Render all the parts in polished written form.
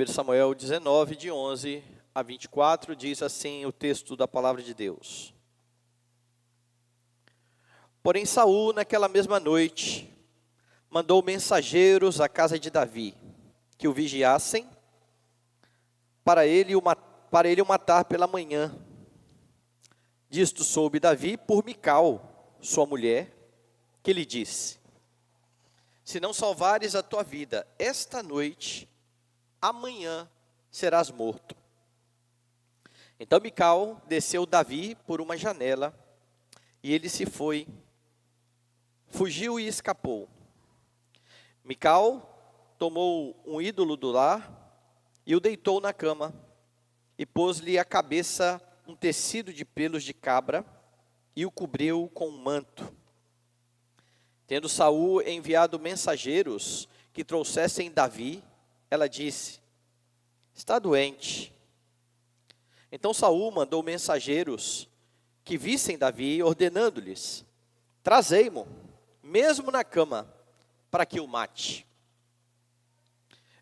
1 Samuel 19, de 11 a 24, diz assim o texto da palavra de Deus. Porém Saul, naquela mesma noite, mandou mensageiros à casa de Davi, que o vigiassem, para ele o matar pela manhã. Disto soube Davi por Mical, sua mulher, que lhe disse: se não salvares a tua vida esta noite, amanhã serás morto. Então Mical desceu Davi por uma janela, e ele se foi, fugiu e escapou. Mical tomou um ídolo do lar e o deitou na cama, e pôs-lhe à cabeça um tecido de pelos de cabra, e o cobriu com um manto. Tendo Saul enviado mensageiros que trouxessem Davi, ela disse: está doente. Então Saul mandou mensageiros que vissem Davi, ordenando-lhes: trazei-mo, mesmo na cama, para que o mate.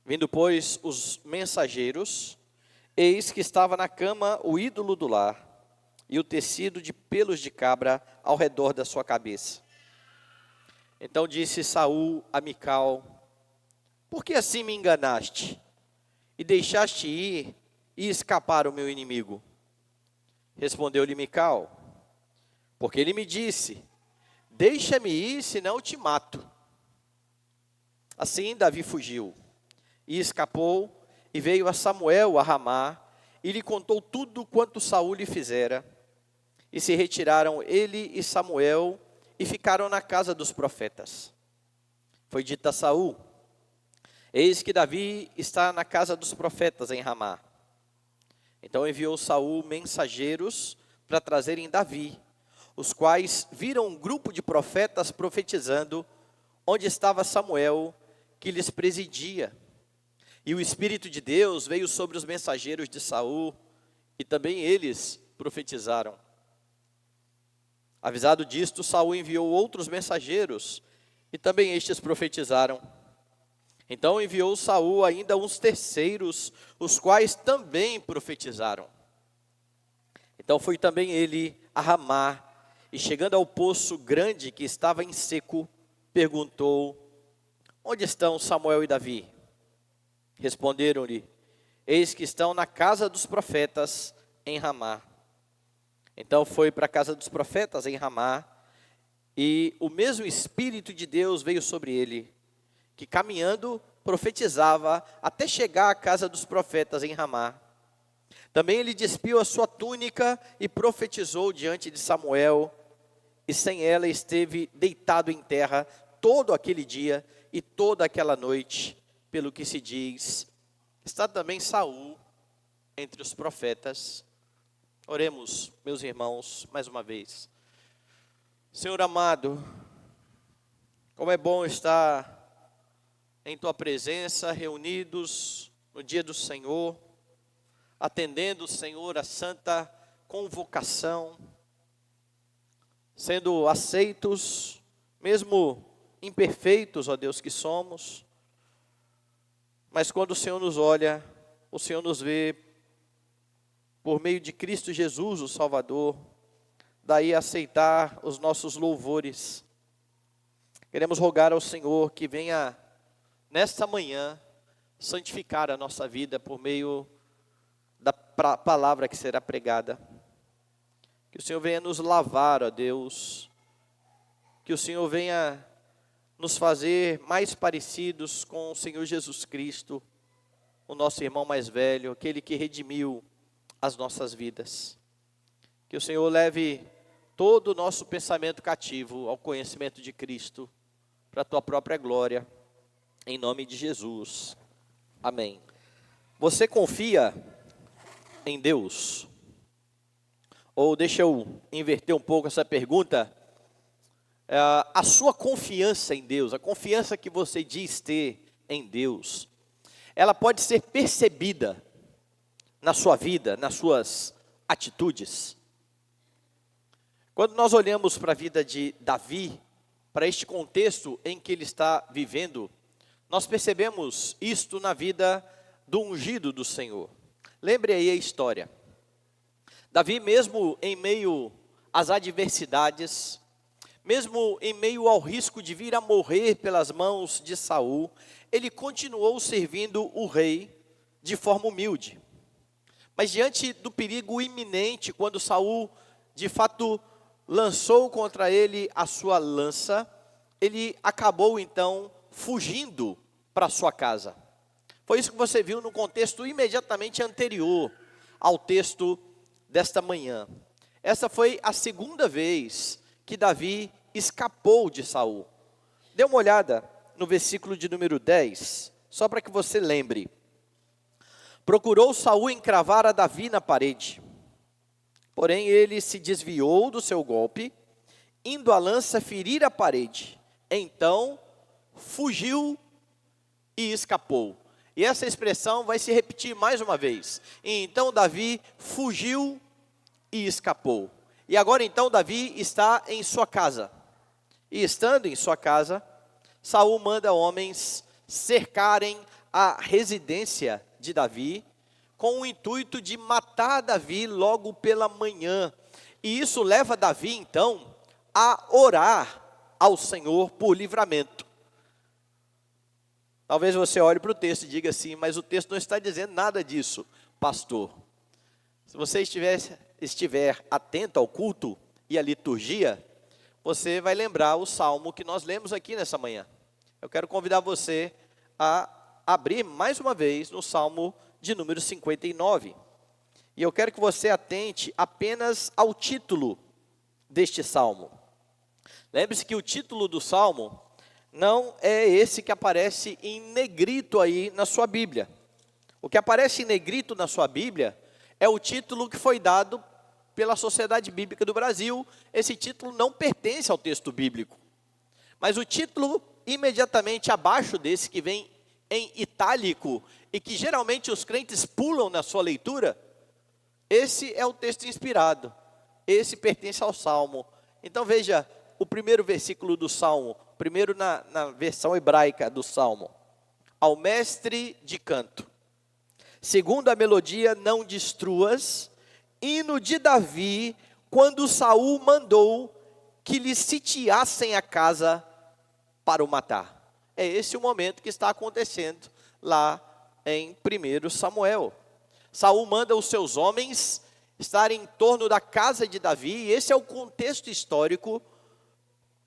Vindo, pois, os mensageiros, eis que estava na cama o ídolo do lar, e o tecido de pelos de cabra ao redor da sua cabeça. Então disse Saul a Mical: por que assim me enganaste, e deixaste ir e escapar o meu inimigo? Respondeu-lhe Mical: porque ele me disse: deixa-me ir, senão te mato. Assim Davi fugiu, e escapou, e veio a Samuel a Ramá, e lhe contou tudo quanto Saul lhe fizera. E se retiraram ele e Samuel, e ficaram na casa dos profetas. Foi dito a Saul: eis que Davi está na casa dos profetas em Ramá. Então enviou Saul mensageiros para trazerem Davi, os quais viram um grupo de profetas profetizando, onde estava Samuel, que lhes presidia. E o Espírito de Deus veio sobre os mensageiros de Saul, e também eles profetizaram. Avisado disto, Saul enviou outros mensageiros, e também estes profetizaram. Então enviou Saul ainda uns terceiros, os quais também profetizaram. Então foi também ele a Ramá, e chegando ao poço grande que estava em seco, perguntou: onde estão Samuel e Davi? Responderam-lhe: eis que estão na casa dos profetas em Ramá. Então foi para a casa dos profetas em Ramá, e o mesmo Espírito de Deus veio sobre ele, que caminhando profetizava até chegar à casa dos profetas em Ramá. Também ele despiu a sua túnica e profetizou diante de Samuel, e sem ela esteve deitado em terra todo aquele dia e toda aquela noite, pelo que se diz: está também Saul entre os profetas. Oremos, meus irmãos, mais uma vez. Senhor amado, como é bom estar em Tua presença, reunidos no dia do Senhor, atendendo, Senhor, a santa convocação, sendo aceitos, mesmo imperfeitos, ó Deus, que somos, mas quando o Senhor nos olha, o Senhor nos vê por meio de Cristo Jesus, o Salvador. Daí aceitar os nossos louvores. Queremos rogar ao Senhor que venha nesta manhã santificar a nossa vida por meio da palavra que será pregada. Que o Senhor venha nos lavar, ó Deus. Que o Senhor venha nos fazer mais parecidos com o Senhor Jesus Cristo, o nosso irmão mais velho, aquele que redimiu as nossas vidas. Que o Senhor leve todo o nosso pensamento cativo ao conhecimento de Cristo, para a Tua própria glória, em nome de Jesus. Amém. Você confia em Deus? Ou deixa eu inverter um pouco essa pergunta. A sua confiança em Deus, a confiança que você diz ter em Deus, ela pode ser percebida na sua vida, nas suas atitudes. Quando nós olhamos para a vida de Davi, para este contexto em que ele está vivendo, nós percebemos isto na vida do ungido do Senhor. Lembre aí a história. Davi, mesmo em meio às adversidades, mesmo em meio ao risco de vir a morrer pelas mãos de Saul, ele continuou servindo o rei de forma humilde. Mas diante do perigo iminente, quando Saul de fato lançou contra ele a sua lança, ele acabou então fugindo para sua casa. Foi isso que você viu no contexto imediatamente anterior ao texto desta manhã. Essa foi a segunda vez que Davi escapou de Saul. Dê uma olhada no versículo de número 10, só para que você lembre. Procurou Saul encravar a Davi na parede, porém ele se desviou do seu golpe, indo a lança ferir a parede. Então fugiu e escapou. E essa expressão vai se repetir mais uma vez. E então Davi fugiu e escapou. E agora então Davi está em sua casa. E estando em sua casa, Saul manda homens cercarem a residência de Davi, com o intuito de matar Davi logo pela manhã. E isso leva Davi então a orar ao Senhor por livramento. Talvez você olhe para o texto e diga assim, mas o texto não está dizendo nada disso, pastor. Se você estiver atento ao culto e à liturgia, você vai lembrar o salmo que nós lemos aqui nessa manhã. Eu quero convidar você a abrir mais uma vez no salmo de número 59. E eu quero que você atente apenas ao título deste salmo. Lembre-se que o título do salmo não é esse que aparece em negrito aí na sua Bíblia. O que aparece em negrito na sua Bíblia é o título que foi dado pela Sociedade Bíblica do Brasil. Esse título não pertence ao texto bíblico. Mas o título imediatamente abaixo desse, que vem em itálico, e que geralmente os crentes pulam na sua leitura, esse é o texto inspirado. Esse pertence ao Salmo. Então veja o primeiro versículo do Salmo, primeiro na versão hebraica do Salmo. Ao mestre de canto, segundo a melodia não destruas, hino de Davi, quando Saul mandou que lhe sitiassem a casa para o matar. É esse o momento que está acontecendo lá em 1 Samuel. Saul manda os seus homens estarem em torno da casa de Davi, e esse é o contexto histórico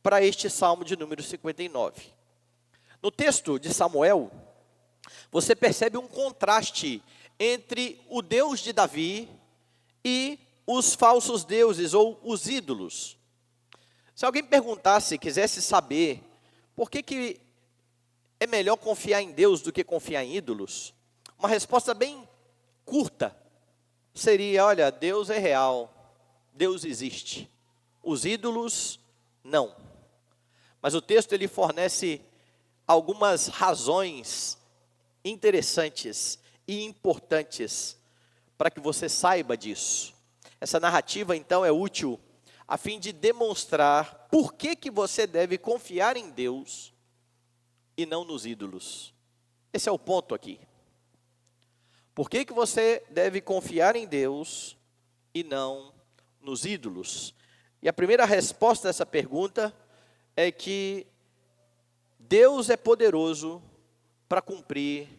para este Salmo de número 59. No texto de Samuel, você percebe um contraste entre o Deus de Davi e os falsos deuses ou os ídolos. Se alguém perguntasse, quisesse saber por que é melhor confiar em Deus do que confiar em ídolos, uma resposta bem curta seria: olha, Deus é real, Deus existe, os ídolos não. Mas o texto ele fornece algumas razões interessantes e importantes para que você saiba disso. Essa narrativa então é útil a fim de demonstrar por que você deve confiar em Deus e não nos ídolos. Esse é o ponto aqui. Por que você deve confiar em Deus e não nos ídolos? E a primeira resposta a essa pergunta é que Deus é poderoso para cumprir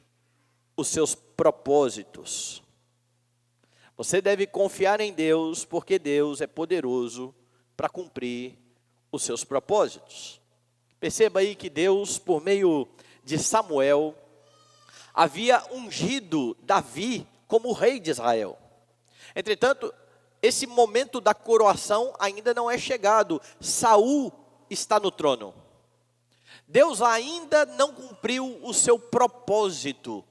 os seus propósitos. Você deve confiar em Deus, porque Deus é poderoso para cumprir os seus propósitos. Perceba aí que Deus, por meio de Samuel, havia ungido Davi como rei de Israel. Entretanto, esse momento da coroação ainda não é chegado. Saul está no trono. Deus ainda não cumpriu o seu propósito.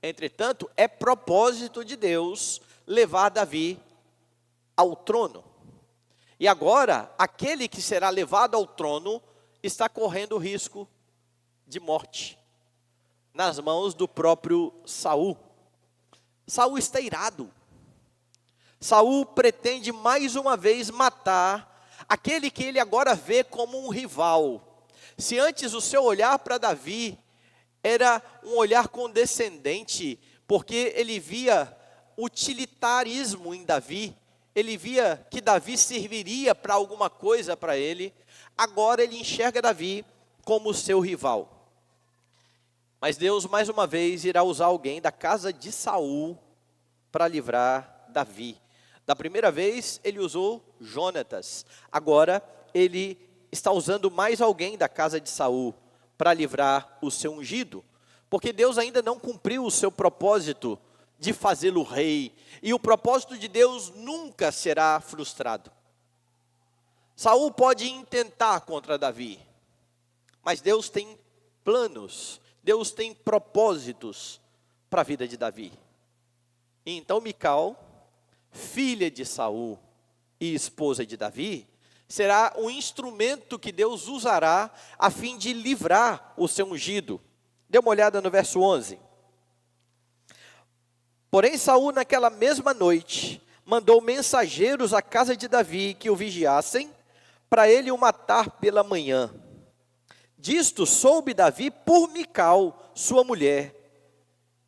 Entretanto, é propósito de Deus levar Davi ao trono. E agora, aquele que será levado ao trono está correndo o risco de morte nas mãos do próprio Saul. Saul está irado. Saul pretende mais uma vez matar aquele que ele agora vê como um rival. Se antes o seu olhar para Davi era um olhar condescendente, porque ele via utilitarismo em Davi, ele via que Davi serviria para alguma coisa para ele. Agora ele enxerga Davi como seu rival. Mas Deus mais uma vez irá usar alguém da casa de Saul para livrar Davi. Da primeira vez ele usou Jonatas, agora ele está usando mais alguém da casa de Saul para livrar o seu ungido, porque Deus ainda não cumpriu o seu propósito de fazê-lo rei, e o propósito de Deus nunca será frustrado. Saul pode intentar contra Davi, mas Deus tem planos, Deus tem propósitos para a vida de Davi. E então Mical, filha de Saul e esposa de Davi, será um instrumento que Deus usará a fim de livrar o seu ungido. Dê uma olhada no verso 11. Porém Saul naquela mesma noite mandou mensageiros à casa de Davi que o vigiassem, para ele o matar pela manhã. Disto soube Davi por Mical, sua mulher,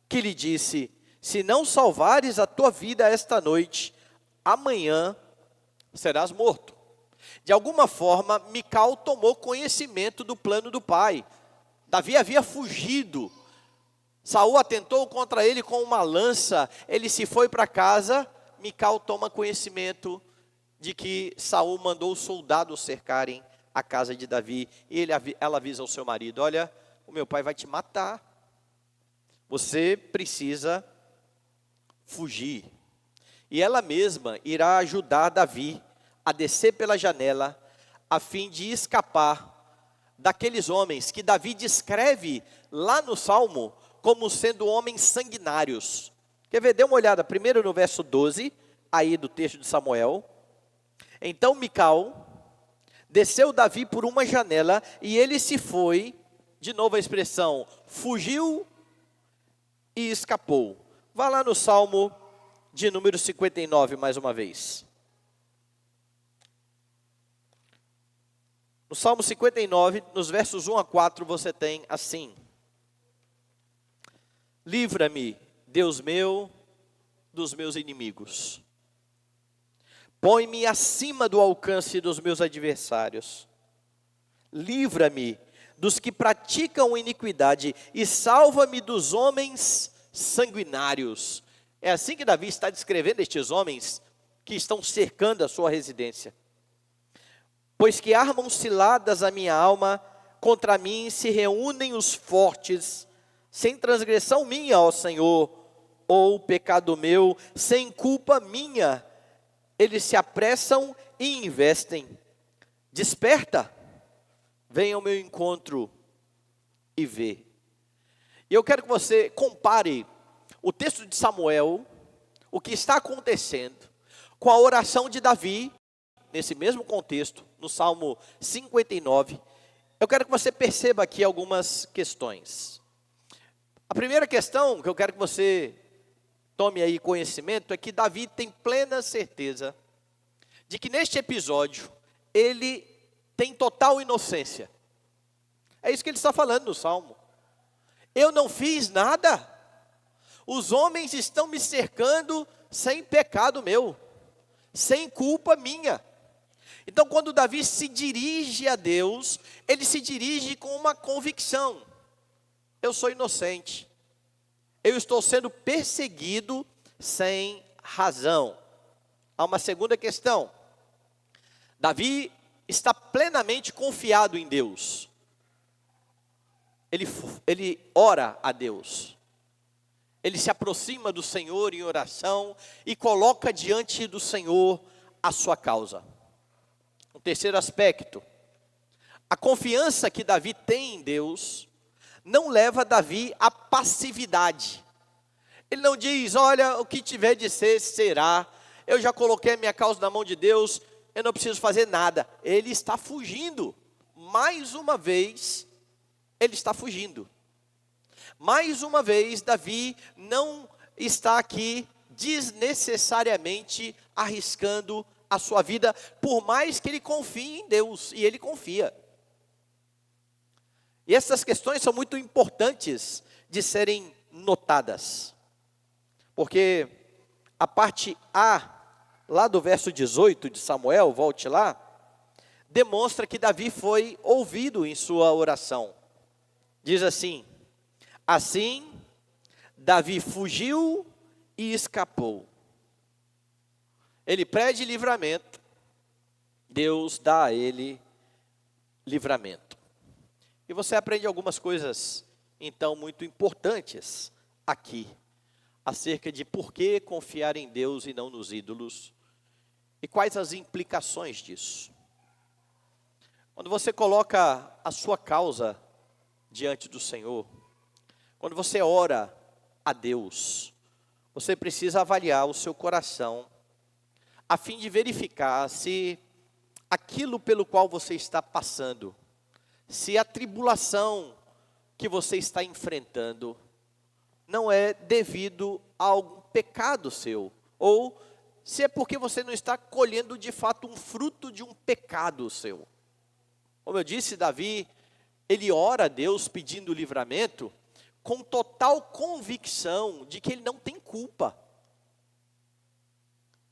que lhe disse: se não salvares a tua vida esta noite, amanhã serás morto. De alguma forma, Mical tomou conhecimento do plano do pai. Davi havia fugido. Saul atentou contra ele com uma lança. Ele se foi para casa. Mical toma conhecimento de que Saul mandou os soldados cercarem a casa de Davi. E ela avisa ao seu marido: olha, o meu pai vai te matar. Você precisa fugir. E ela mesma irá ajudar Davi a descer pela janela, a fim de escapar daqueles homens que Davi descreve lá no Salmo como sendo homens sanguinários. Quer ver? Dê uma olhada primeiro no verso 12, aí do texto de Samuel. Então Mical desceu Davi por uma janela e ele se foi, de novo a expressão, fugiu e escapou. Vá lá no Salmo de número 59 mais uma vez. No Salmo 59, nos versos 1 a 4, você tem assim: livra-me, Deus meu, dos meus inimigos. Põe-me acima do alcance dos meus adversários. Livra-me dos que praticam iniquidade e salva-me dos homens sanguinários. É assim que Davi está descrevendo estes homens que estão cercando a sua residência. Pois que armam ciladas a minha alma, contra mim se reúnem os fortes, sem transgressão minha, ó Senhor, ou pecado meu, sem culpa minha, eles se apressam e investem. Desperta, venha ao meu encontro e vê. E eu quero que você compare o texto de Samuel, o que está acontecendo, com a oração de Davi, nesse mesmo contexto, no Salmo 59, eu quero que você perceba aqui algumas questões. A primeira questão que eu quero que você tome aí conhecimento é que Davi tem plena certeza de que neste episódio ele tem total inocência. É isso que ele está falando no Salmo. Eu não fiz nada, os homens estão me cercando sem pecado meu, sem culpa minha. Então, quando Davi se dirige a Deus, ele se dirige com uma convicção: eu sou inocente, eu estou sendo perseguido sem razão. Há uma segunda questão: Davi está plenamente confiado em Deus. Ele ora a Deus, ele se aproxima do Senhor em oração e coloca diante do Senhor a sua causa. Um terceiro aspecto: a confiança que Davi tem em Deus não leva Davi à passividade. Ele não diz: olha, o que tiver de ser, será. Eu já coloquei a minha causa na mão de Deus, eu não preciso fazer nada. Ele está fugindo. Mais uma vez, ele está fugindo. Mais uma vez, Davi não está aqui desnecessariamente arriscando a sua vida, por mais que ele confie em Deus, e ele confia. E essas questões são muito importantes de serem notadas. Porque a parte A, lá do verso 18 de Samuel, volte lá, demonstra que Davi foi ouvido em sua oração. Diz assim: assim, Davi fugiu e escapou. Ele pede livramento, Deus dá a ele livramento. E você aprende algumas coisas, então, muito importantes aqui, acerca de por que confiar em Deus e não nos ídolos, e quais as implicações disso. Quando você coloca a sua causa diante do Senhor, quando você ora a Deus, você precisa avaliar o seu coração, a fim de verificar se aquilo pelo qual você está passando, se a tribulação que você está enfrentando, não é devido a algum pecado seu, ou se é porque você não está colhendo de fato um fruto de um pecado seu. Como eu disse, Davi, ele ora a Deus pedindo livramento, com total convicção de que ele não tem culpa.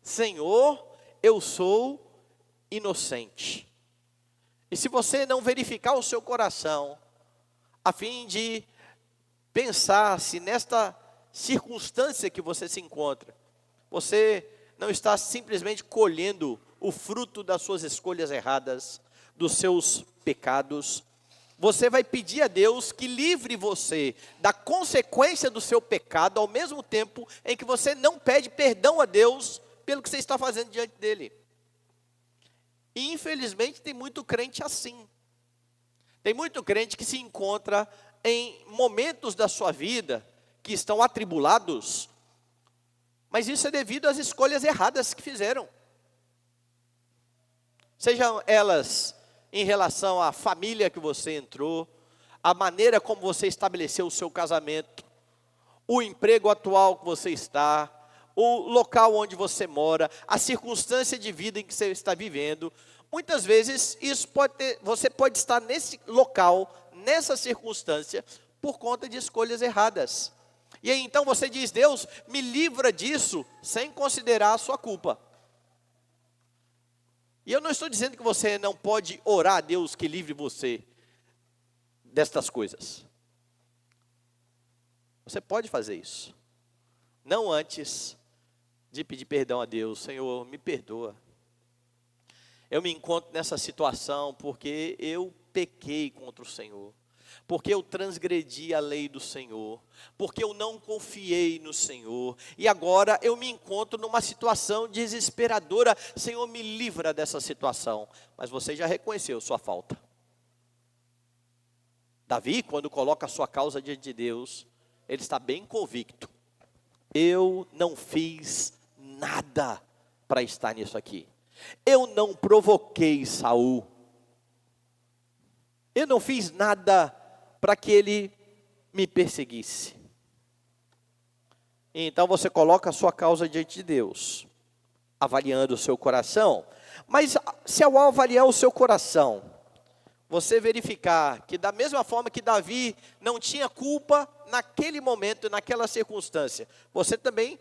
Senhor, eu sou inocente. E se você não verificar o seu coração, a fim de pensar se nesta circunstância que você se encontra, você não está simplesmente colhendo o fruto das suas escolhas erradas, dos seus pecados, você vai pedir a Deus que livre você da consequência do seu pecado, ao mesmo tempo em que você não pede perdão a Deus pelo que você está fazendo diante dele. E infelizmente tem muito crente assim. Tem muito crente que se encontra em momentos da sua vida que estão atribulados, mas isso é devido às escolhas erradas que fizeram. Sejam elas em relação à família que você entrou, a maneira como você estabeleceu o seu casamento, o emprego atual que você está, o local onde você mora, a circunstância de vida em que você está vivendo. Muitas vezes você pode estar nesse local, nessa circunstância, por conta de escolhas erradas. E aí então você diz: Deus, me livra disso, sem considerar a sua culpa. E eu não estou dizendo que você não pode orar a Deus que livre você destas coisas. Você pode fazer isso. Não antes de pedir perdão a Deus. Senhor, me perdoa. Eu me encontro nessa situação porque eu pequei contra o Senhor, porque eu transgredi a lei do Senhor, porque eu não confiei no Senhor, e agora eu me encontro numa situação desesperadora. Senhor, me livra dessa situação. Mas você já reconheceu sua falta. Davi, quando coloca a sua causa diante de Deus, ele está bem convicto: eu não fiz nada para estar nisso aqui. Eu não provoquei Saul. Eu não fiz nada para que ele me perseguisse. Então você coloca a sua causa diante de Deus, avaliando o seu coração. Mas se ao avaliar o seu coração, você verificar que da mesma forma que Davi não tinha culpa naquele momento, naquela circunstância, você também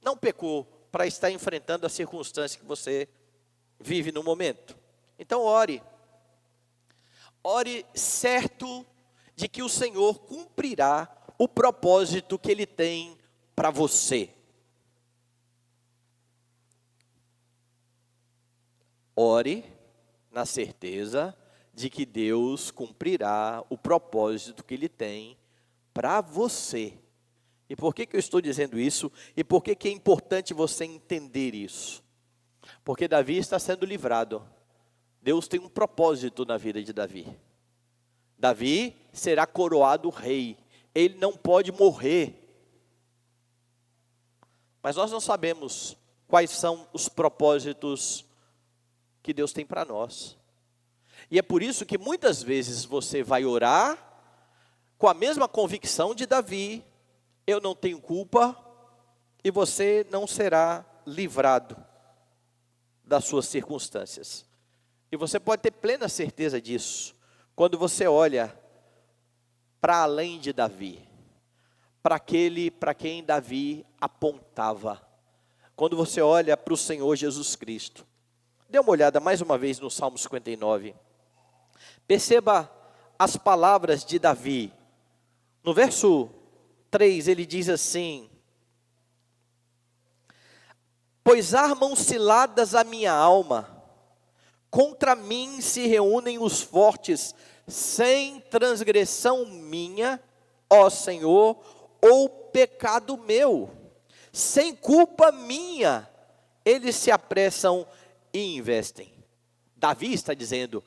não pecou para estar enfrentando a circunstância que você vive no momento. Então ore. Ore certo de que o Senhor cumprirá o propósito que Ele tem para você. Ore na certeza de que Deus cumprirá o propósito que Ele tem para você. E por que eu estou dizendo isso? E por que é importante você entender isso? Porque Davi está sendo livrado. Deus tem um propósito na vida de Davi. Davi será coroado rei. Ele não pode morrer. Mas nós não sabemos quais são os propósitos que Deus tem para nós. E é por isso que muitas vezes você vai orar com a mesma convicção de Davi: eu não tenho culpa, e você não será livrado das suas circunstâncias. E você pode ter plena certeza disso, quando você olha para além de Davi, para aquele para quem Davi apontava. Quando você olha para o Senhor Jesus Cristo, dê uma olhada mais uma vez no Salmo 59. Perceba as palavras de Davi. No verso 3 ele diz assim: pois armam ciladas a minha alma, contra mim se reúnem os fortes, sem transgressão minha, ó Senhor, ou pecado meu, sem culpa minha, eles se apressam e investem. Davi está dizendo: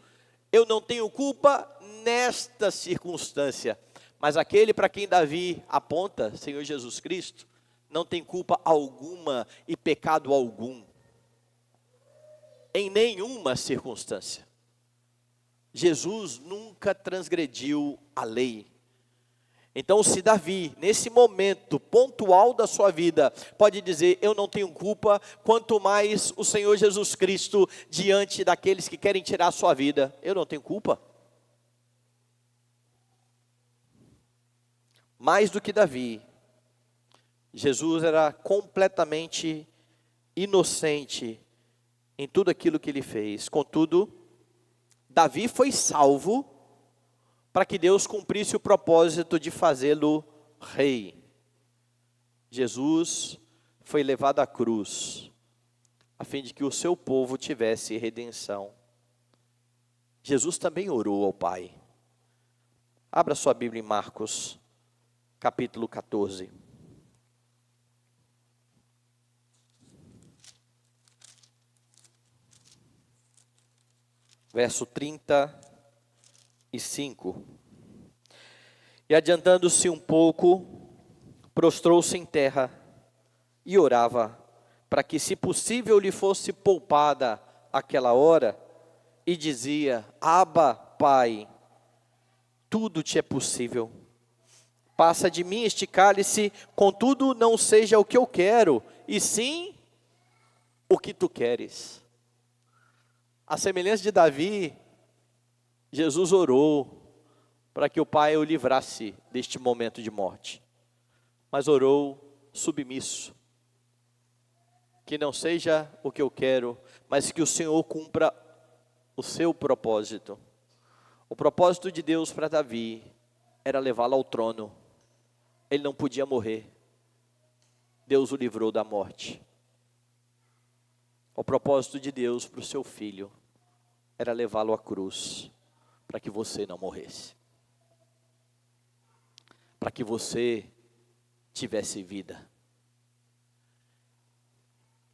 eu não tenho culpa nesta circunstância, mas aquele para quem Davi aponta, Senhor Jesus Cristo, não tem culpa alguma e pecado algum, em nenhuma circunstância. Jesus nunca transgrediu a lei. Então, se Davi, nesse momento pontual da sua vida, pode dizer: eu não tenho culpa, quanto mais o Senhor Jesus Cristo, diante daqueles que querem tirar a sua vida, eu não tenho culpa. Mais do que Davi, Jesus era completamente inocente em tudo aquilo que ele fez. Contudo, Davi foi salvo para que Deus cumprisse o propósito de fazê-lo rei. Jesus foi levado à cruz, a fim de que o seu povo tivesse redenção. Jesus também orou ao Pai. Abra sua Bíblia em Marcos, capítulo 14. Verso 35. E adiantando-se um pouco, prostrou-se em terra e orava, para que, se possível, lhe fosse poupada aquela hora, e dizia: Abba, Pai, tudo te é possível. Passa de mim este cálice, contudo não seja o que eu quero, e sim o que tu queres. A semelhança de Davi, Jesus orou para que o Pai o livrasse deste momento de morte, mas orou submisso: que não seja o que eu quero, mas que o Senhor cumpra o seu propósito. O propósito de Deus para Davi era levá-lo ao trono. Ele não podia morrer. Deus o livrou da morte. O propósito de Deus para o seu filho era levá-lo à cruz, para que você não morresse, para que você tivesse vida.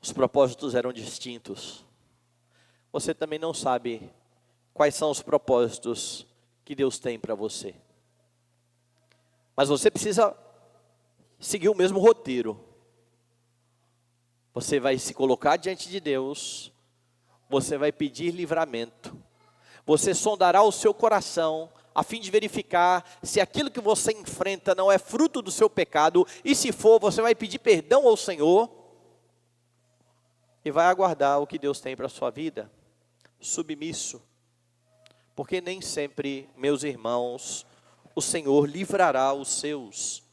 Os propósitos eram distintos. Você também não sabe quais são os propósitos que Deus tem para você, mas você precisa seguir o mesmo roteiro. Você vai se colocar diante de Deus, você vai pedir livramento, você sondará o seu coração, a fim de verificar se aquilo que você enfrenta não é fruto do seu pecado, e se for, você vai pedir perdão ao Senhor, e vai aguardar o que Deus tem para a sua vida, submisso, porque nem sempre, meus irmãos, o Senhor livrará os seus.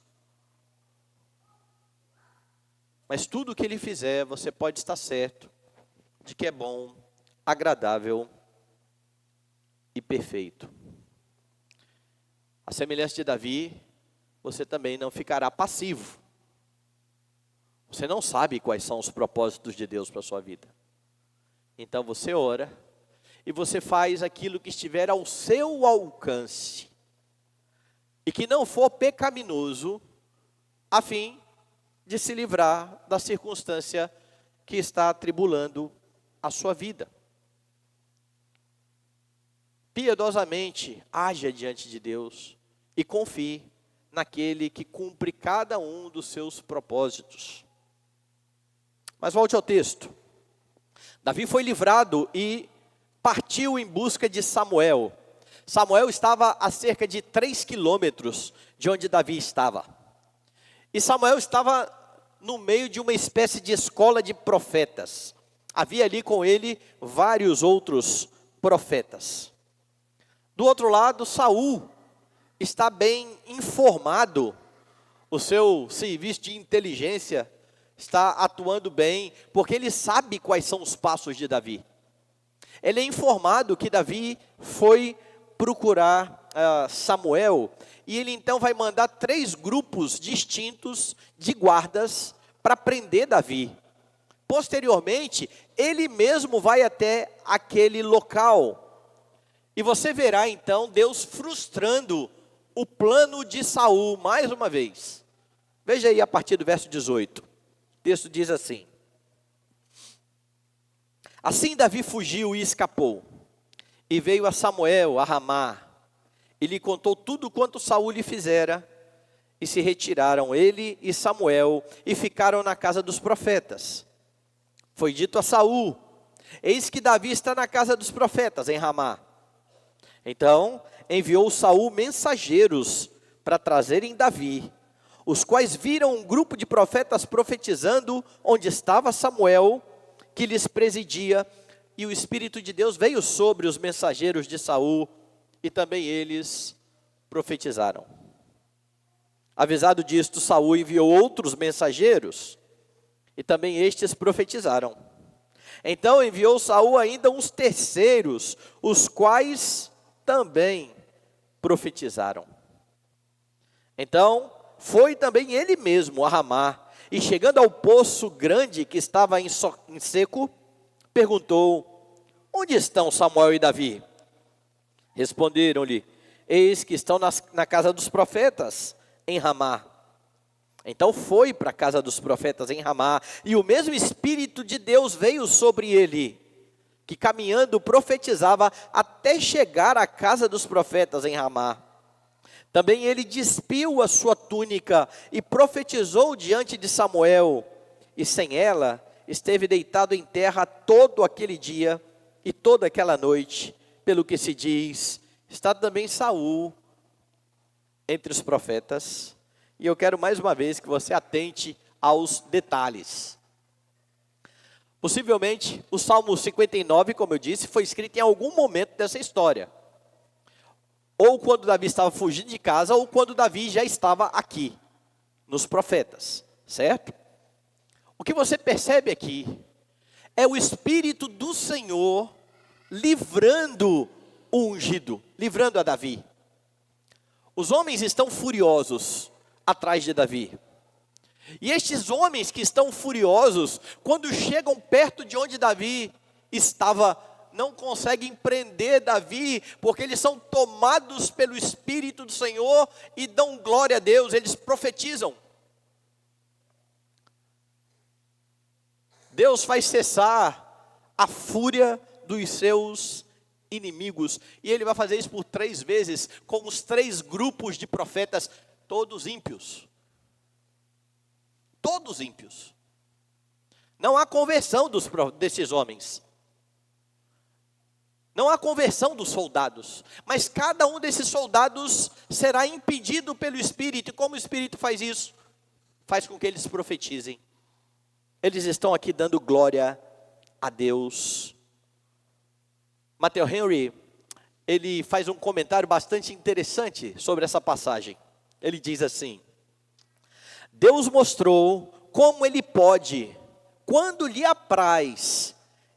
Mas tudo o que Ele fizer, você pode estar certo de que é bom, agradável e perfeito. A semelhança de Davi, você também não ficará passivo. Você não sabe quais são os propósitos de Deus para a sua vida. Então você ora e você faz aquilo que estiver ao seu alcance e que não for pecaminoso, a fim de se livrar da circunstância que está atribulando a sua vida. Piedosamente, haja diante de Deus e confie naquele que cumpre cada um dos seus propósitos. Mas volte ao texto. Davi foi livrado e partiu em busca de Samuel. Samuel estava a cerca de 3 quilômetros de onde Davi estava. E Samuel estava no meio de uma espécie de escola de profetas. Havia ali com ele vários outros profetas. Do outro lado, Saul está bem informado. O seu serviço de inteligência está atuando bem, porque ele sabe quais são os passos de Davi. Ele é informado que Davi foi procurar Samuel, e ele então vai mandar 3 grupos distintos de guardas para prender Davi. Posteriormente, ele mesmo vai até aquele local, e você verá então Deus frustrando o plano de Saul mais uma vez. Veja aí a partir do verso 18, o texto diz assim: assim Davi fugiu e escapou, e veio a Samuel a Ramá, e lhe contou tudo quanto Saul lhe fizera, e se retiraram ele e Samuel, e ficaram na casa dos profetas. Foi dito a Saul: eis que Davi está na casa dos profetas em Ramá. Então enviou Saul mensageiros para trazerem Davi, os quais viram um grupo de profetas profetizando onde estava Samuel, que lhes presidia, e o Espírito de Deus veio sobre os mensageiros de Saul, e também eles profetizaram. Avisado disto, Saul enviou outros mensageiros, e também estes profetizaram. Então enviou Saul ainda uns terceiros, os quais também profetizaram. Então foi também ele mesmo a Ramá, e chegando ao poço grande que estava em seco, perguntou: onde estão Samuel e Davi? Responderam-lhe: eis que estão na casa dos profetas em Ramá. Então foi para a casa dos profetas em Ramá, e o mesmo Espírito de Deus veio sobre ele, que caminhando profetizava até chegar à casa dos profetas em Ramá. Também ele despiu a sua túnica e profetizou diante de Samuel, e sem ela esteve deitado em terra todo aquele dia e toda aquela noite, pelo que se diz: está também Saul entre os profetas. E eu quero mais uma vez que você atente aos detalhes. Possivelmente o Salmo 59, como eu disse, foi escrito em algum momento dessa história. Ou quando Davi estava fugindo de casa, ou quando Davi já estava aqui, nos profetas, certo? O que você percebe aqui é o Espírito do Senhor livrando o ungido, livrando a Davi. Os homens estão furiosos atrás de Davi. E estes homens que estão furiosos, quando chegam perto de onde Davi estava, não conseguem prender Davi, porque eles são tomados pelo Espírito do Senhor e dão glória a Deus, eles profetizam. Deus faz cessar a fúria dos seus inimigos, e ele vai fazer isso por 3 vezes, com os 3 grupos de profetas, todos ímpios. Todos ímpios. Não há conversão desses homens. Não há conversão dos soldados, mas cada um desses soldados será impedido pelo Espírito. E como o Espírito faz isso? Faz com que eles profetizem. Eles estão aqui dando glória a Deus. Matthew Henry, ele faz um comentário bastante interessante sobre essa passagem. Ele diz assim: Deus mostrou como Ele pode, quando lhe apraz,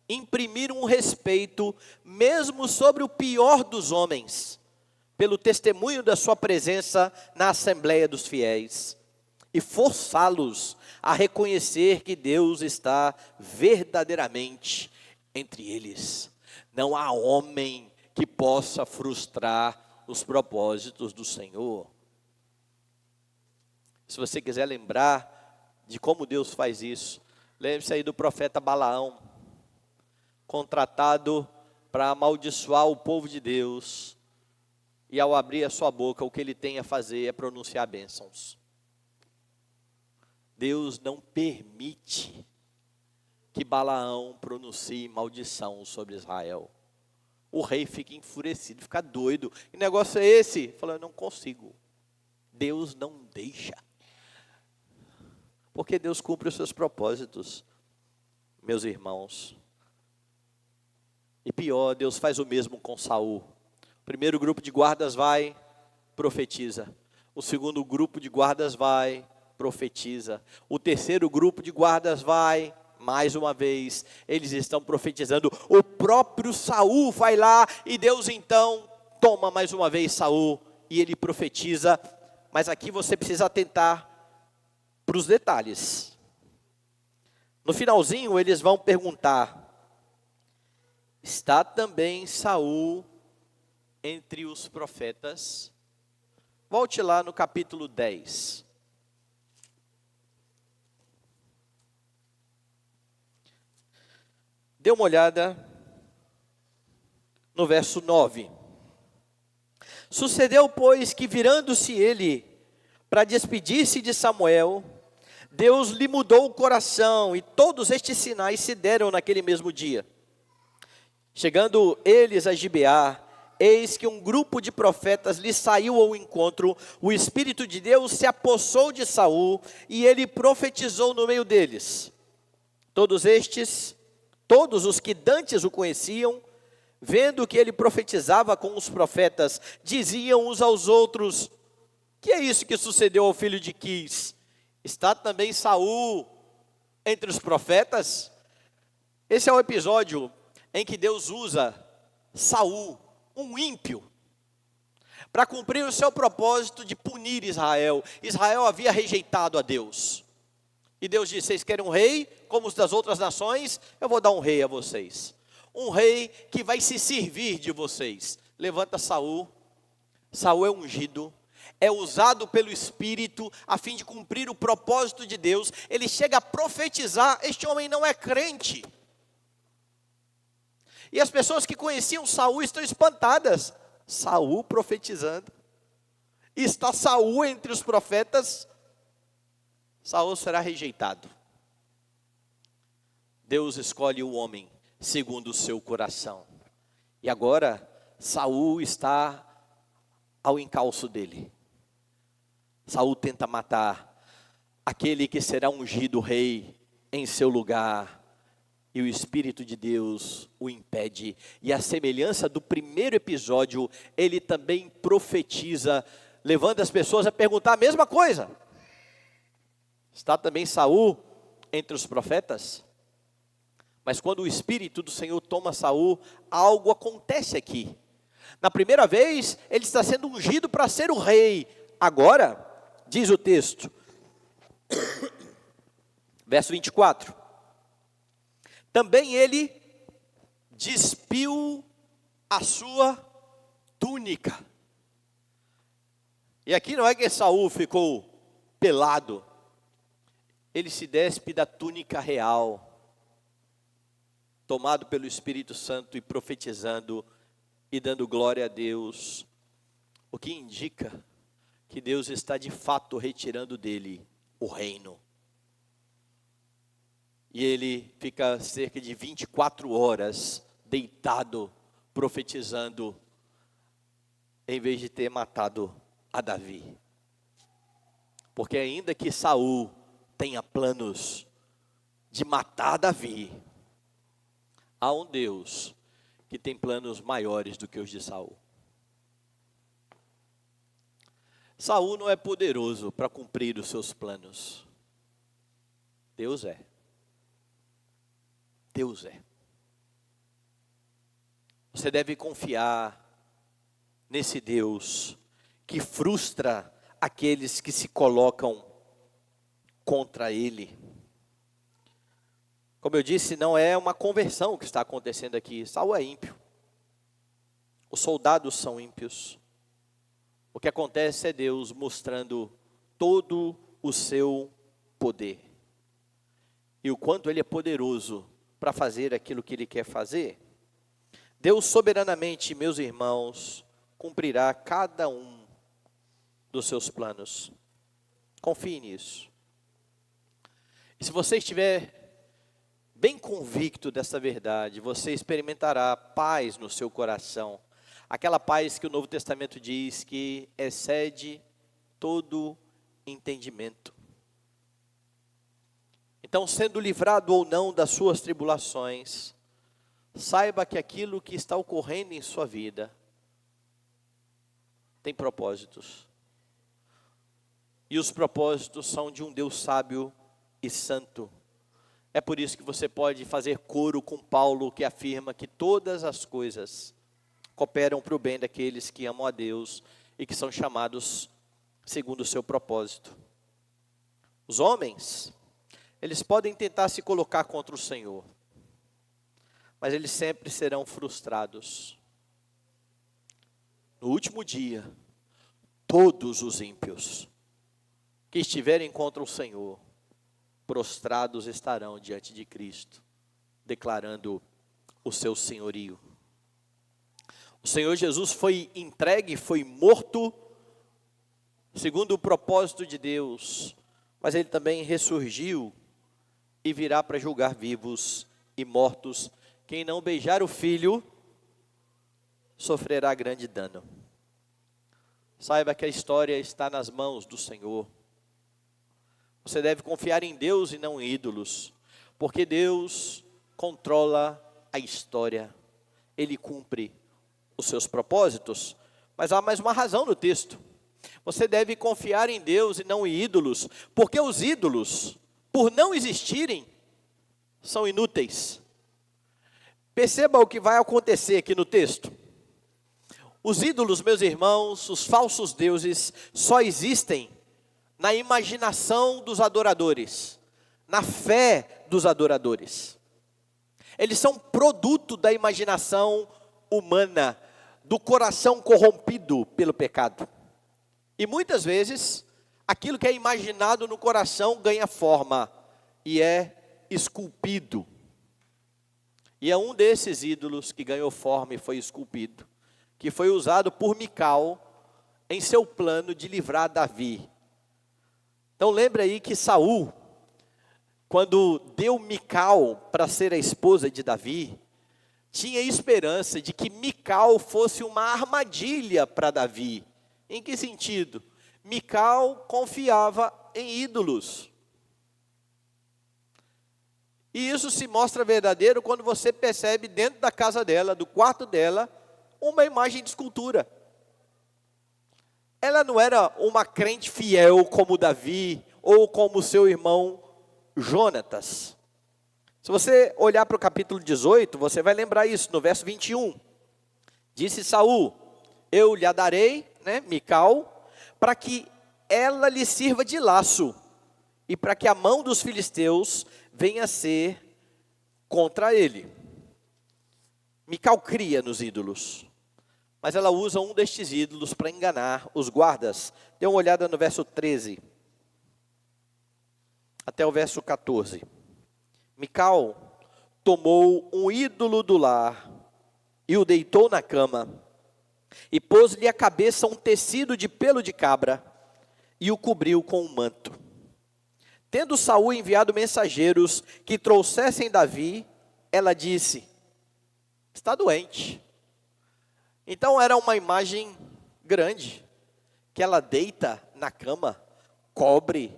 imprimir um respeito, mesmo sobre o pior dos homens, pelo testemunho da sua presença na Assembleia dos Fiéis, e forçá-los a reconhecer que Deus está verdadeiramente entre eles. Não há homem que possa frustrar os propósitos do Senhor. Se você quiser lembrar de como Deus faz isso, lembre-se aí do profeta Balaão, contratado para amaldiçoar o povo de Deus, e ao abrir a sua boca, o que ele tem a fazer é pronunciar bênçãos. Deus não permite que Balaão pronuncie maldição sobre Israel. O rei fica enfurecido, fica doido. Que negócio é esse? Fala: eu não consigo. Deus não deixa. Porque Deus cumpre os seus propósitos, meus irmãos. E pior, Deus faz o mesmo com Saul. O primeiro grupo de guardas vai, profetiza. O segundo grupo de guardas vai, profetiza. O terceiro grupo de guardas vai, mais uma vez, eles estão profetizando. O próprio Saul vai lá e Deus então toma mais uma vez Saul e ele profetiza. Mas aqui você precisa atentar para os detalhes. No finalzinho eles vão perguntar: está também Saul entre os profetas? Volte lá no capítulo 10. Dê uma olhada no verso 9. Sucedeu, pois, que virando-se ele para despedir-se de Samuel, Deus lhe mudou o coração, e todos estes sinais se deram naquele mesmo dia. Chegando eles a Gibeá, eis que um grupo de profetas lhe saiu ao encontro. O Espírito de Deus se apossou de Saul, e ele profetizou no meio deles. Todos os que dantes o conheciam, vendo que ele profetizava com os profetas, diziam uns aos outros: que é isso que sucedeu ao filho de Quis? Está também Saul entre os profetas? Esse é o episódio em que Deus usa Saul, um ímpio, para cumprir o seu propósito de punir Israel. Israel havia rejeitado a Deus. E Deus disse: vocês querem um rei como os das outras nações? Eu vou dar um rei a vocês. Um rei que vai se servir de vocês. Levanta Saul. Saul é ungido, é usado pelo Espírito a fim de cumprir o propósito de Deus. Ele chega a profetizar. Este homem não é crente. E as pessoas que conheciam Saul estão espantadas. Saul profetizando. Está Saul entre os profetas. Saul será rejeitado. Deus escolhe o homem segundo o seu coração. E agora Saul está ao encalço dele. Saul tenta matar aquele que será ungido rei em seu lugar. E o Espírito de Deus o impede. E a semelhança do primeiro episódio, ele também profetiza, levando as pessoas a perguntar a mesma coisa. Está também Saul entre os profetas? Mas quando o Espírito do Senhor toma Saul, algo acontece aqui. Na primeira vez, ele está sendo ungido para ser o rei. Agora, diz o texto, verso 24. Também ele despiu a sua túnica. E aqui não é que Saul ficou pelado. Ele se despe da túnica real, tomado pelo Espírito Santo e profetizando e dando glória a Deus, o que indica que Deus está de fato retirando dele o reino. E ele fica cerca de 24 horas deitado, profetizando, em vez de ter matado a Davi. Porque ainda que Saul tenha planos de matar Davi, há um Deus que tem planos maiores do que os de Saul. Saul não é poderoso para cumprir os seus planos. Deus é. Deus é. Você deve confiar nesse Deus que frustra aqueles que se colocam contra Ele. Como eu disse, não é uma conversão que está acontecendo aqui. Saul é ímpio. Os soldados são ímpios. O que acontece é Deus mostrando todo o seu poder. E o quanto Ele é poderoso para fazer aquilo que Ele quer fazer. Deus soberanamente, meus irmãos, cumprirá cada um dos seus planos. Confie nisso. E se você estiver bem convicto dessa verdade, você experimentará paz no seu coração. Aquela paz que o Novo Testamento diz que excede todo entendimento. Então, sendo livrado ou não das suas tribulações, saiba que aquilo que está ocorrendo em sua vida tem propósitos. E os propósitos são de um Deus sábio e santo. É por isso que você pode fazer coro com Paulo, que afirma que todas as coisas cooperam para o bem daqueles que amam a Deus e que são chamados segundo o seu propósito. Os homens, eles podem tentar se colocar contra o Senhor, mas eles sempre serão frustrados. No último dia, todos os ímpios que estiverem contra o Senhor, prostrados estarão diante de Cristo, declarando o seu senhorio. O Senhor Jesus foi entregue, foi morto, segundo o propósito de Deus, mas Ele também ressurgiu e virá para julgar vivos e mortos. Quem não beijar o Filho, sofrerá grande dano. Saiba que a história está nas mãos do Senhor. Você deve confiar em Deus e não em ídolos, porque Deus controla a história. Ele cumpre os seus propósitos, mas há mais uma razão no texto. Você deve confiar em Deus e não em ídolos, porque os ídolos, por não existirem, são inúteis. Perceba o que vai acontecer aqui no texto. Os ídolos, meus irmãos, os falsos deuses, só existem na imaginação dos adoradores, na fé dos adoradores. Eles são produto da imaginação humana, do coração corrompido pelo pecado. E muitas vezes, aquilo que é imaginado no coração ganha forma e é esculpido. E é um desses ídolos que ganhou forma e foi esculpido, que foi usado por Mical em seu plano de livrar Davi. Então lembra aí que Saul, quando deu Mical para ser a esposa de Davi, tinha esperança de que Mical fosse uma armadilha para Davi. Em que sentido? Mical confiava em ídolos. E isso se mostra verdadeiro quando você percebe dentro da casa dela, do quarto dela, uma imagem de escultura. Ela não era uma crente fiel como Davi ou como seu irmão Jonatas. Se você olhar para o capítulo 18, você vai lembrar isso, no verso 21. Disse Saul: eu lhe a darei, Mical, para que ela lhe sirva de laço, e para que a mão dos filisteus venha a ser contra ele. Mical cria nos ídolos, mas ela usa um destes ídolos para enganar os guardas. Dê uma olhada no verso 13, até o verso 14. Mical tomou um ídolo do lar, e o deitou na cama, e pôs-lhe a cabeça um tecido de pelo de cabra, e o cobriu com um manto. Tendo Saul enviado mensageiros que trouxessem Davi, ela disse: está doente. Então era uma imagem grande, que ela deita na cama, cobre,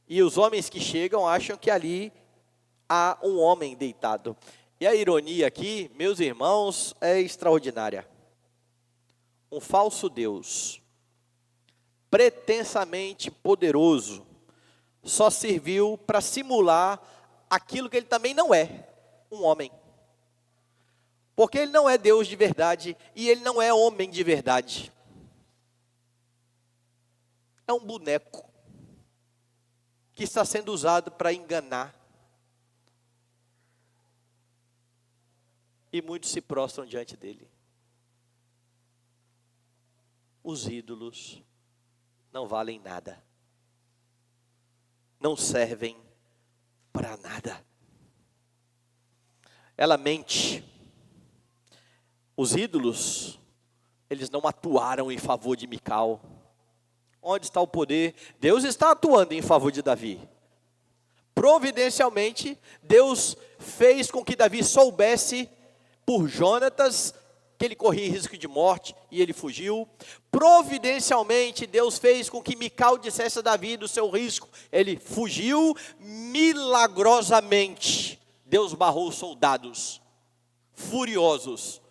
e os homens que chegam acham que ali há um homem deitado. E a ironia aqui, meus irmãos, é extraordinária. Um falso Deus, pretensamente poderoso, só serviu para simular aquilo que ele também não é, um homem. Porque ele não é Deus de verdade e ele não é homem de verdade. É um boneco que está sendo usado para enganar. E muitos se prostram diante dele. Os ídolos não valem nada. Não servem para nada. Ela mente. Os ídolos, eles não atuaram em favor de Mical. Onde está o poder? Deus está atuando em favor de Davi. Providencialmente, Deus fez com que Davi soubesse por Jonatas que ele corria risco de morte e ele fugiu. Providencialmente, Deus fez com que Mical dissesse a Davi do seu risco. Ele fugiu. Milagrosamente, Deus barrou os soldados furiosos,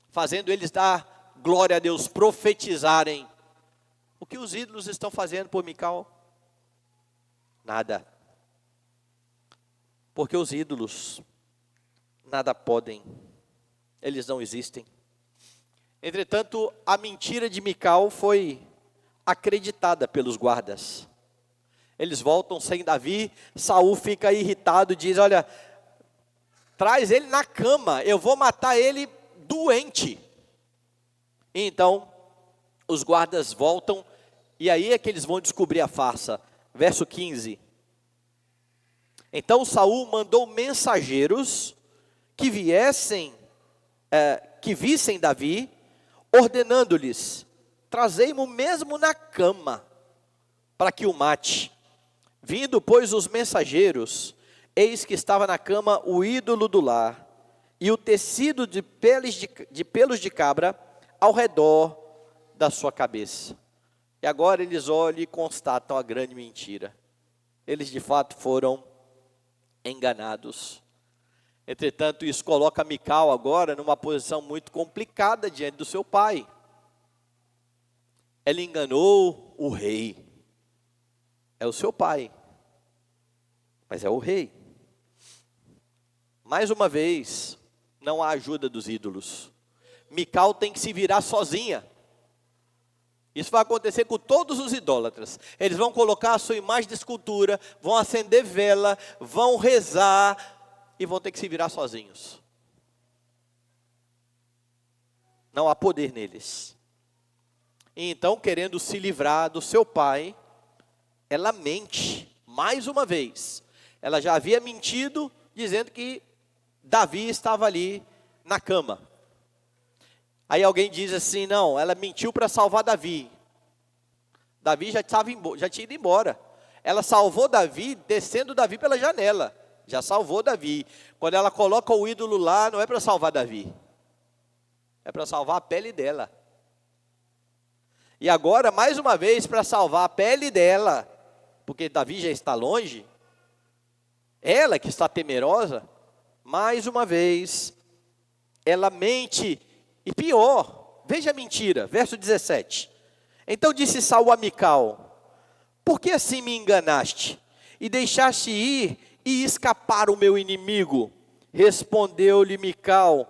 fazendo eles dar glória a Deus, profetizarem O que os ídolos estão fazendo por Mical? Nada. Porque os ídolos nada podem, eles não existem. Entretanto, a mentira de Mical foi acreditada pelos guardas. Eles voltam sem Davi, Saul fica irritado, diz, olha, traz ele na cama, eu vou matar ele doente. E então, os guardas voltam, e aí é que eles vão descobrir a farsa. Verso 15. Então Saul mandou mensageiros que vissem Davi, ordenando-lhes, trazei-mo mesmo na cama, para que o mate. Vindo, pois, os mensageiros, eis que estava na cama o ídolo do lar, e o tecido de pelos de cabra ao redor da sua cabeça. E agora eles olham e constatam a grande mentira. Eles de fato foram enganados. Entretanto, isso coloca Mical agora numa posição muito complicada diante do seu pai. Ela enganou o rei. É o seu pai, mas é o rei. Mais uma vez, não há ajuda dos ídolos. Mical tem que se virar sozinha. Isso vai acontecer com todos os idólatras. Eles vão colocar a sua imagem de escultura, vão acender vela, vão rezar e vão ter que se virar sozinhos. Não há poder neles. E então, querendo se livrar do seu pai, ela mente, mais uma vez. Ela já havia mentido, dizendo que Davi estava ali na cama. Aí alguém diz assim, não, ela mentiu para salvar Davi. Davi já tinha ido embora. Ela salvou Davi, descendo Davi pela janela. Já salvou Davi. Quando ela coloca o ídolo lá, não é para salvar Davi. É para salvar a pele dela. E agora, mais uma vez, para salvar a pele dela, porque Davi já está longe, ela que está temerosa, mais uma vez, ela mente, e pior, veja a mentira, verso 17. Então disse Saul a Mical, por que assim me enganaste, e deixaste ir e escapar o meu inimigo? Respondeu-lhe Mical,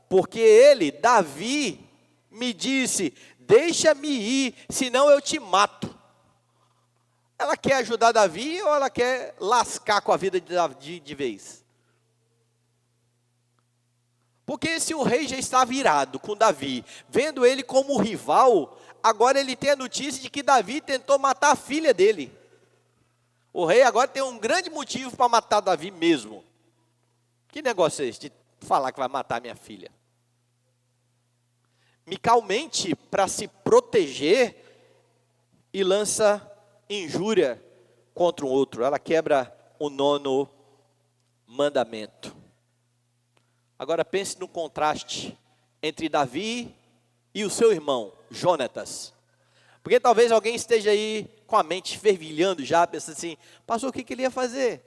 porque ele, Davi, me disse, deixa-me ir, senão eu te mato. Ela quer ajudar Davi ou ela quer lascar com a vida de Davi de vez? Porque se o rei já está virado com Davi, vendo ele como rival, agora ele tem a notícia de que Davi tentou matar a filha dele. O rei agora tem um grande motivo para matar Davi mesmo. Que negócio é esse de falar que vai matar minha filha? Mical mente para se proteger e lança injúria contra um outro. Ela quebra o 9º mandamento. Agora pense no contraste entre Davi e o seu irmão, Jonatas. Porque talvez alguém esteja aí com a mente fervilhando já, pensando assim, pastor, o que ele ia fazer?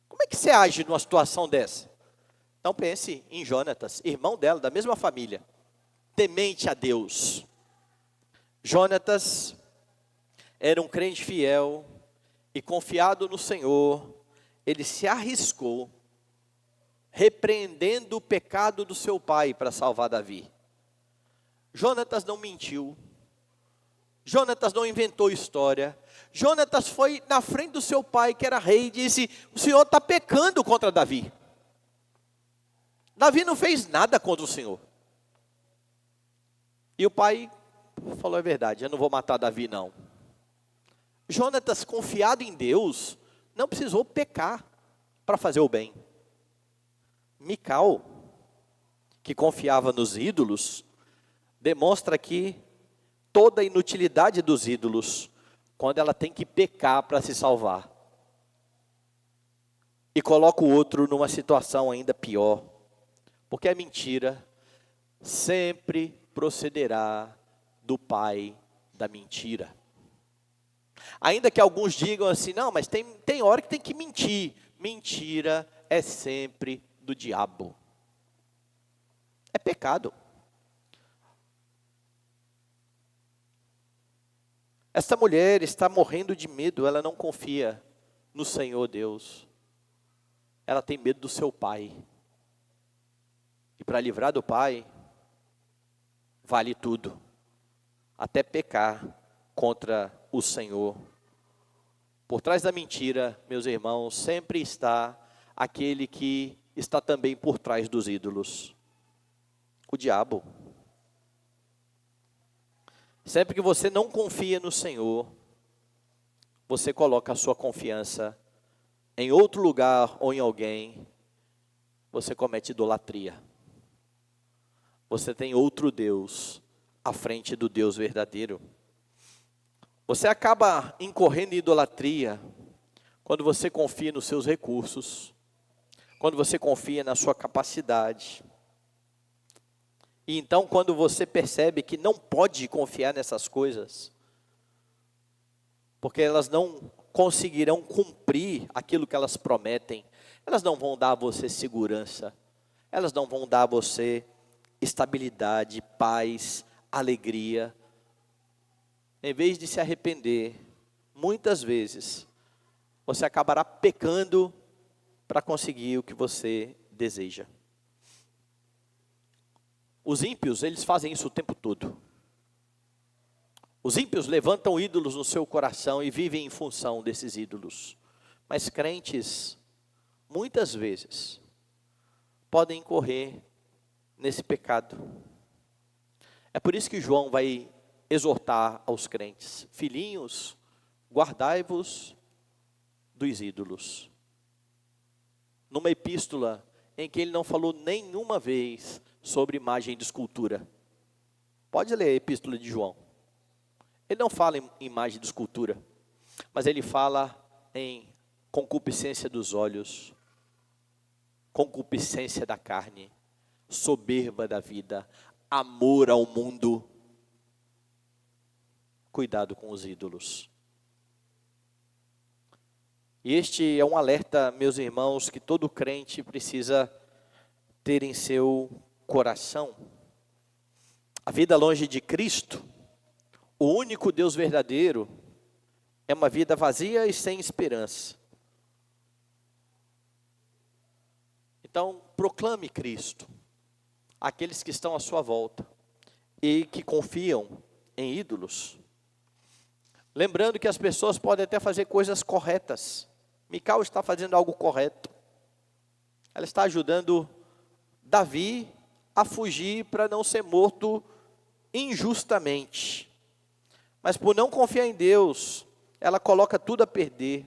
Como é que você age numa situação dessa? Então pense em Jonatas, irmão dela, da mesma família, temente a Deus. Jonatas era um crente fiel e confiado no Senhor, ele se arriscou, repreendendo o pecado do seu pai para salvar Davi. Jonatas não mentiu, Jonatas não inventou história, Jonatas foi na frente do seu pai, que era rei, e disse, o senhor está pecando contra Davi. Davi não fez nada contra o senhor. E o pai falou, é verdade, eu não vou matar Davi não. Jonatas, confiado em Deus, não precisou pecar para fazer o bem. Mical, que confiava nos ídolos, demonstra aqui toda a inutilidade dos ídolos, quando ela tem que pecar para se salvar. E coloca o outro numa situação ainda pior, porque a mentira sempre procederá do pai da mentira. Ainda que alguns digam assim, não, mas tem hora que tem que mentir. Mentira é sempre do diabo. É pecado. Esta mulher está morrendo de medo, ela não confia no Senhor Deus. Ela tem medo do seu pai. E para livrar do pai, vale tudo. Até pecar contra o Senhor. Por trás da mentira, meus irmãos, sempre está aquele que está também por trás dos ídolos. O diabo. Sempre que você não confia no Senhor, você coloca a sua confiança em outro lugar ou em alguém, você comete idolatria. Você tem outro Deus à frente do Deus verdadeiro. Você acaba incorrendo em idolatria quando você confia nos seus recursos, quando você confia na sua capacidade. E então, quando você percebe que não pode confiar nessas coisas, porque elas não conseguirão cumprir aquilo que elas prometem, elas não vão dar a você segurança, elas não vão dar a você estabilidade, paz, alegria. Em vez de se arrepender, muitas vezes, você acabará pecando para conseguir o que você deseja. Os ímpios, eles fazem isso o tempo todo. Os ímpios levantam ídolos no seu coração e vivem em função desses ídolos. Mas crentes, muitas vezes, podem incorrer nesse pecado. É por isso que João vai exortar aos crentes: filhinhos, guardai-vos dos ídolos. Numa epístola em que ele não falou nenhuma vez sobre imagem de escultura. Pode ler a epístola de João. Ele não fala em imagem de escultura, mas ele fala em concupiscência dos olhos, concupiscência da carne, soberba da vida, amor ao mundo. Cuidado com os ídolos. E este é um alerta, meus irmãos, que todo crente precisa ter em seu coração. A vida longe de Cristo, o único Deus verdadeiro, é uma vida vazia e sem esperança. Então, proclame Cristo àqueles que estão à sua volta e que confiam em ídolos. Lembrando que as pessoas podem até fazer coisas corretas. Mical está fazendo algo correto. Ela está ajudando Davi a fugir para não ser morto injustamente. Mas por não confiar em Deus, ela coloca tudo a perder,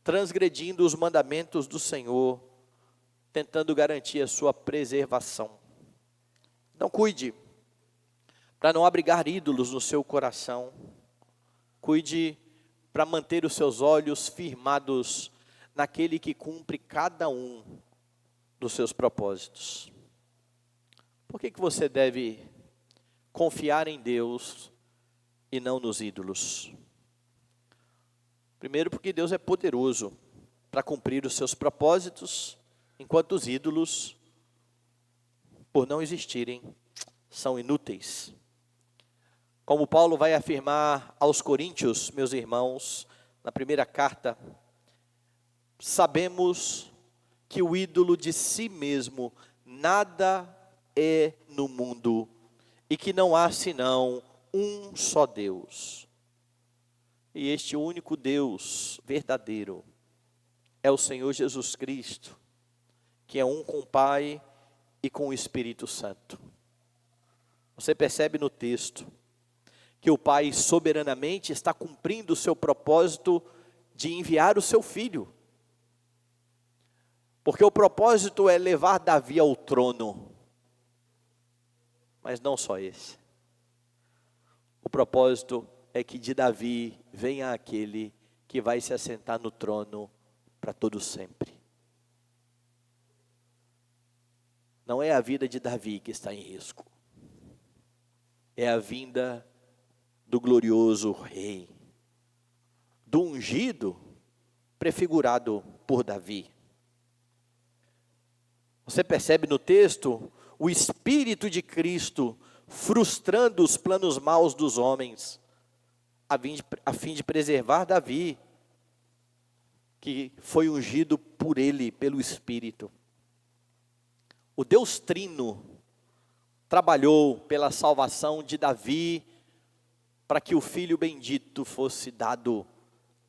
transgredindo os mandamentos do Senhor, tentando garantir a sua preservação. Então cuide, para não abrigar ídolos no seu coração. Cuide para manter os seus olhos firmados naquele que cumpre cada um dos seus propósitos. Por que você deve confiar em Deus e não nos ídolos? Primeiro, porque Deus é poderoso para cumprir os seus propósitos, enquanto os ídolos, por não existirem, são inúteis. Como Paulo vai afirmar aos Coríntios, meus irmãos, na primeira carta, sabemos que o ídolo de si mesmo nada é no mundo e que não há senão um só Deus. E este único Deus verdadeiro é o Senhor Jesus Cristo, que é um com o Pai e com o Espírito Santo. Você percebe no texto que o Pai soberanamente está cumprindo o seu propósito de enviar o seu Filho. Porque o propósito é levar Davi ao trono. Mas não só esse. O propósito é que de Davi venha aquele que vai se assentar no trono para todo sempre. Não é a vida de Davi que está em risco. É a vinda do glorioso rei, do ungido prefigurado por Davi. Você percebe no texto o Espírito de Cristo frustrando os planos maus dos homens, a fim de preservar Davi, que foi ungido por ele, pelo Espírito. O Deus Trino trabalhou pela salvação de Davi, para que o Filho bendito fosse dado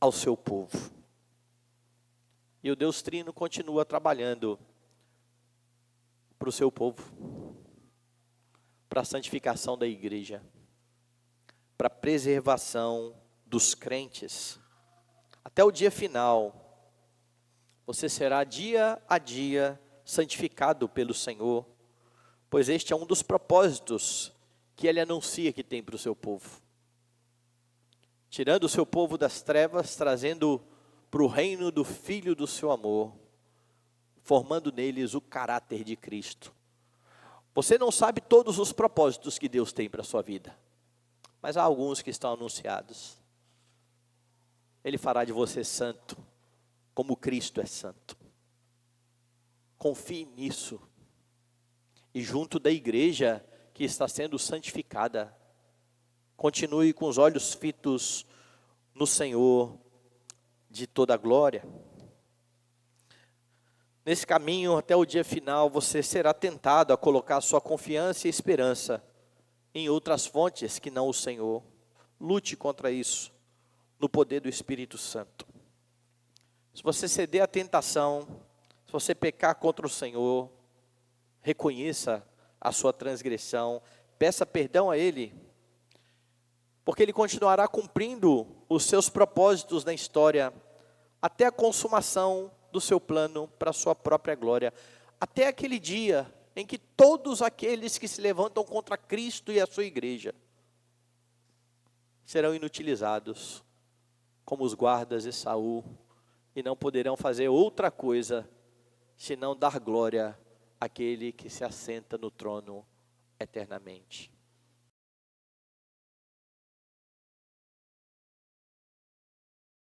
ao seu povo. E o Deus Trino continua trabalhando para o seu povo, para a santificação da igreja, para a preservação dos crentes. Até o dia final, você será dia a dia santificado pelo Senhor, pois este é um dos propósitos que Ele anuncia que tem para o seu povo. Tirando o seu povo das trevas, trazendo para o reino do Filho do seu amor, formando neles o caráter de Cristo. Você não sabe todos os propósitos que Deus tem para a sua vida, mas há alguns que estão anunciados. Ele fará de você santo, como Cristo é santo. Confie nisso. E junto da igreja que está sendo santificada, continue com os olhos fitos no Senhor de toda a glória. Nesse caminho até o dia final, você será tentado a colocar sua confiança e esperança em outras fontes que não o Senhor. Lute contra isso, no poder do Espírito Santo. Se você ceder à tentação, se você pecar contra o Senhor, reconheça a sua transgressão, peça perdão a Ele, porque Ele continuará cumprindo os seus propósitos na história, até a consumação do seu plano para a sua própria glória, até aquele dia em que todos aqueles que se levantam contra Cristo e a sua igreja serão inutilizados como os guardas de Saul, e não poderão fazer outra coisa senão dar glória àquele que se assenta no trono eternamente.